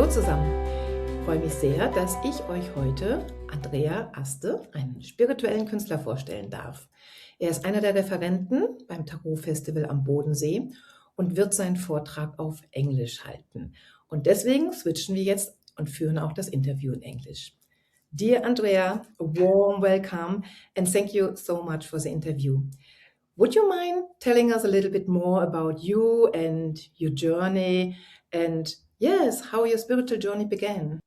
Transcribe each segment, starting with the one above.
Hallo zusammen. Ich freue mich sehr, dass ich euch heute Andrea Aste, einen spirituellen Künstler, vorstellen darf. Er ist einer der Referenten beim Tarot-Festival am Bodensee und wird seinen Vortrag auf Englisch halten. Und deswegen switchen wir jetzt und führen auch das Interview in Englisch. Dear Andrea, a warm welcome and thank you so much for the interview. Would you mind telling us a little bit more about you and your journey and yes, how your spiritual journey began?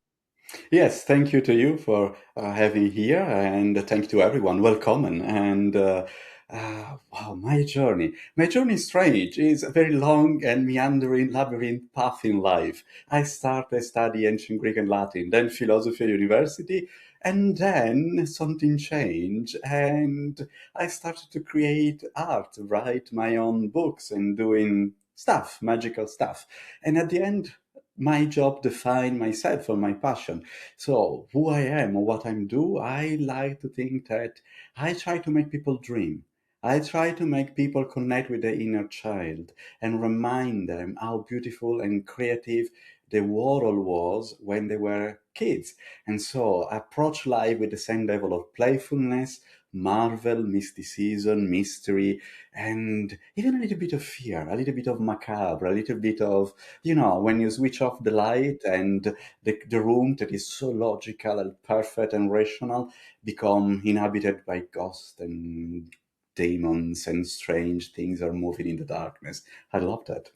Yes, thank you to you for having me here, and thank you to everyone. Welcome. And wow, my journey. My journey is strange. It's a very long and meandering labyrinth path in life. I started study ancient Greek and Latin, then philosophy at university, and then something changed, and I started to create art, write my own books, and doing stuff, magical stuff. And at the end, my job defined myself or my passion. So who I am or what I'm do, I like to think that I try to make people dream. I try to make people connect with their inner child and remind them how beautiful and creative the world was when they were kids. And so I approach life with the same level of playfulness, marvel, mysticism, mystery, and even a little bit of fear, a little bit of macabre, a little bit of, when you switch off the light and the room that is so logical and perfect and rational become inhabited by ghosts and demons and strange things are moving in the darkness. I love that.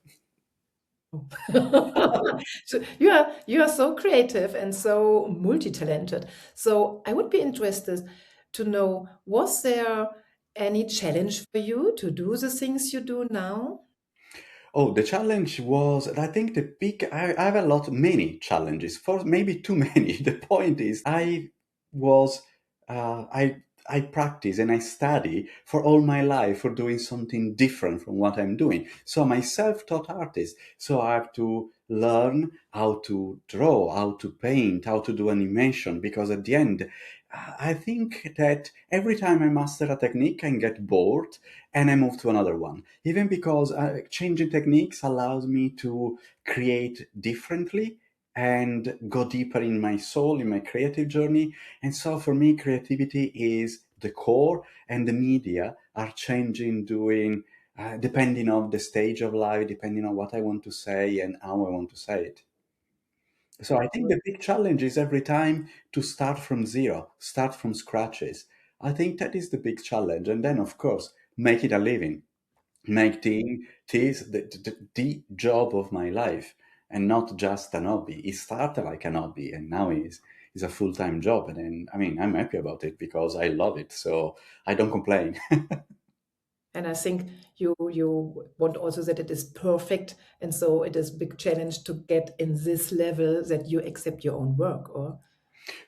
So you are so creative and so multi-talented. So I would be interested to know, was there any challenge for you to do the things you do now? Oh, the challenge was, I think I have a lot, many challenges, for maybe too many. The point is, was, I practice and I study for all my life for doing something different from what I'm doing. So I'm a self-taught artist. So I have to learn how to draw, how to paint, how to do animation, because at the end, I think that every time I master a technique, I get bored and I move to another one. Even because changing techniques allows me to create differently and go deeper in my soul, in my creative journey. And so for me, creativity is the core, and the media are changing, doing, depending on the stage of life, depending on what I want to say and how I want to say it. So I think the big challenge is every time to start from zero, start from scratches. I think that is the big challenge. And then, of course, make it a living, make this the job of my life and not just an hobby. It started like an hobby and now is a full-time job. And then, I mean, I'm happy about it because I love it. So I don't complain. And I think you want also that it is perfect, and so it is big challenge to get in this level that you accept your own work, or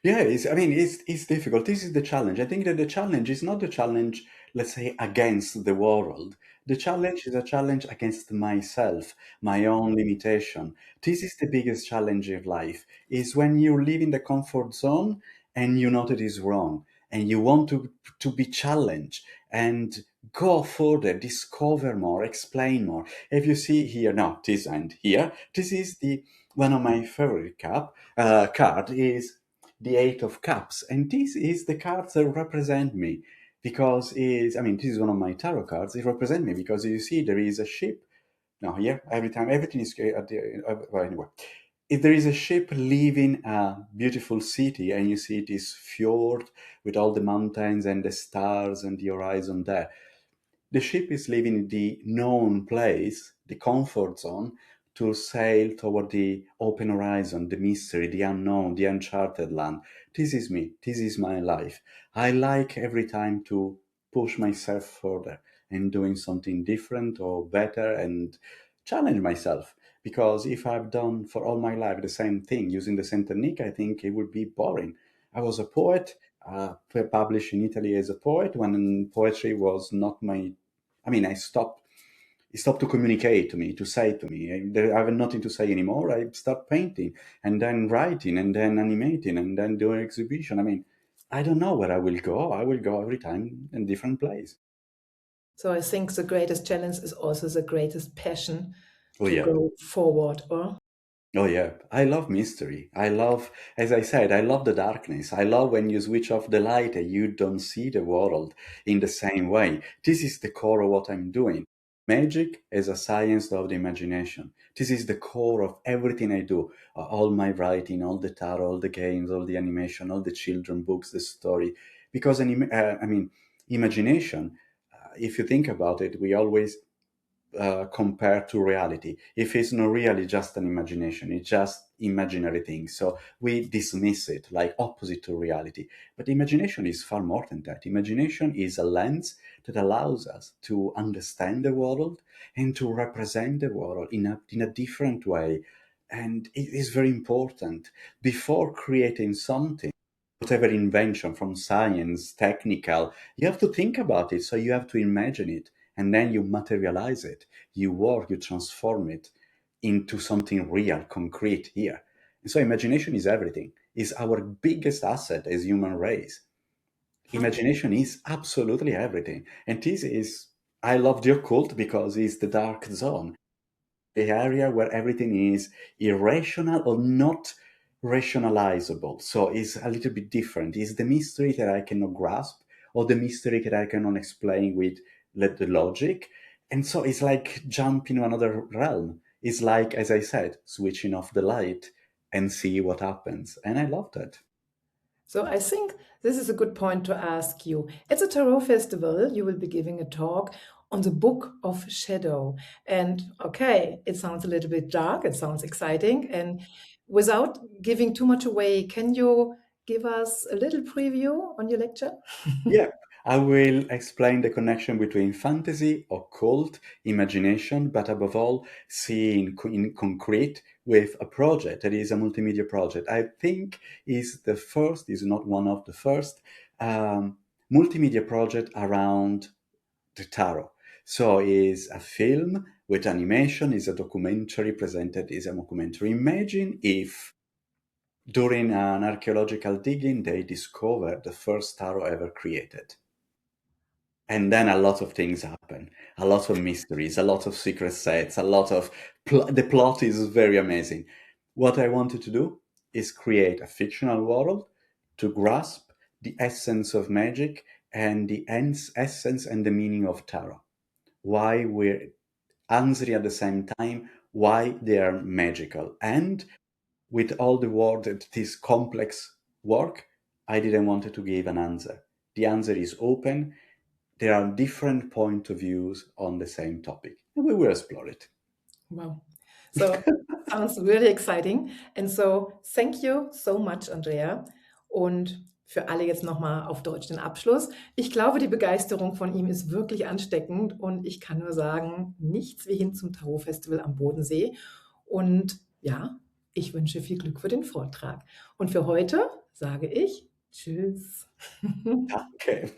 Yeah, it's difficult. This is the challenge. I think that the challenge is not the challenge, let's say, against the world. The challenge is a challenge against myself, my own limitation. This is the biggest challenge of life, is when you live in the comfort zone and you know that is wrong, and you want to be challenged and go further, discover more, explain more. If you see here, no, this and here, this is the one of my favorite card is the Eight of Cups, and this is the cards that represent me because this is one of my tarot cards. It represents me because you see there is a ship. Now here, every time everything is at the well, anyway. If there is a ship leaving a beautiful city, and you see this fjord with all the mountains and the stars and the horizon there, the ship is leaving the known place, the comfort zone, to sail toward the open horizon, the mystery, the unknown, the uncharted land. This is me. This is my life. I like every time to push myself further and doing something different or better and challenge myself. Because if I've done for all my life the same thing using the same technique, I think it would be boring. I was a poet, published in Italy as a poet when poetry was not my. I stopped. It stopped to communicate to me, to say to me. I have nothing to say anymore. I stopped painting and then writing and then animating and then doing exhibition. I don't know where I will go. I will go every time in different place. so I think the greatest challenge is also the greatest passion Oh to yeah, go forward, or? Oh yeah, I love mystery. I love, as I said, I love the darkness. I love when you switch off the light and you don't see the world in the same way. This is the core of what I'm doing. Magic is a science of the imagination. This is the core of everything I do. All my writing, all the tarot, all the games, all the animation, all the children books, the story. Because imagination. If you think about it, we always compared to reality. If it's not really just an imagination, it's just imaginary thing. So we dismiss it like opposite to reality. But imagination is far more than that. Imagination is a lens that allows us to understand the world and to represent the world in a different way. And it is very important. Before creating something, whatever invention from science, technical, you have to think about it. So you have to imagine it and then you materialize it. You work, you transform it into something real, concrete here. And so imagination is everything, is our biggest asset as human race. Imagination is absolutely everything. And this is, I love the occult because it's the dark zone, the area where everything is irrational or not rationalizable. So it's a little bit different. It's the mystery that I cannot grasp or the mystery that I cannot explain with the logic. And so it's like jumping to another realm. It's like, as I said, switching off the light and see what happens. And I love that. So I think this is a good point to ask you. At the Tarot Festival, you will be giving a talk on the Book of Shadow. And okay, it sounds a little bit dark, it sounds exciting. And without giving too much away, can you give us a little preview on your lecture? Yeah, I will explain the connection between fantasy, occult, imagination, but above all, seeing in concrete with a project that is a multimedia project. I think is the first, is not one of the first multimedia project around the tarot. So is a film with animation, is a documentary presented, is a documentary. Imagine if during an archaeological digging they discovered the first tarot ever created. And then a lot of things happen, a lot of mysteries, a lot of secret sets, a lot of the plot is very amazing. What I wanted to do is create a fictional world to grasp the essence of magic and the essence and the meaning of tarot. Why we're answering at the same time, why they are magical. And with all the work that this complex work, I didn't want to give an answer. The answer is open. There are different point of views on the same topic, and we will explore it. Wow. So sounds really exciting. And so thank you so much, Andrea. Und für alle jetzt nochmal auf Deutsch den Abschluss. Ich glaube, die Begeisterung von ihm ist wirklich ansteckend und ich kann nur sagen, nichts wie hin zum Tarot-Festival am Bodensee. Und ja, ich wünsche viel Glück für den Vortrag. Und für heute sage ich Tschüss. Danke.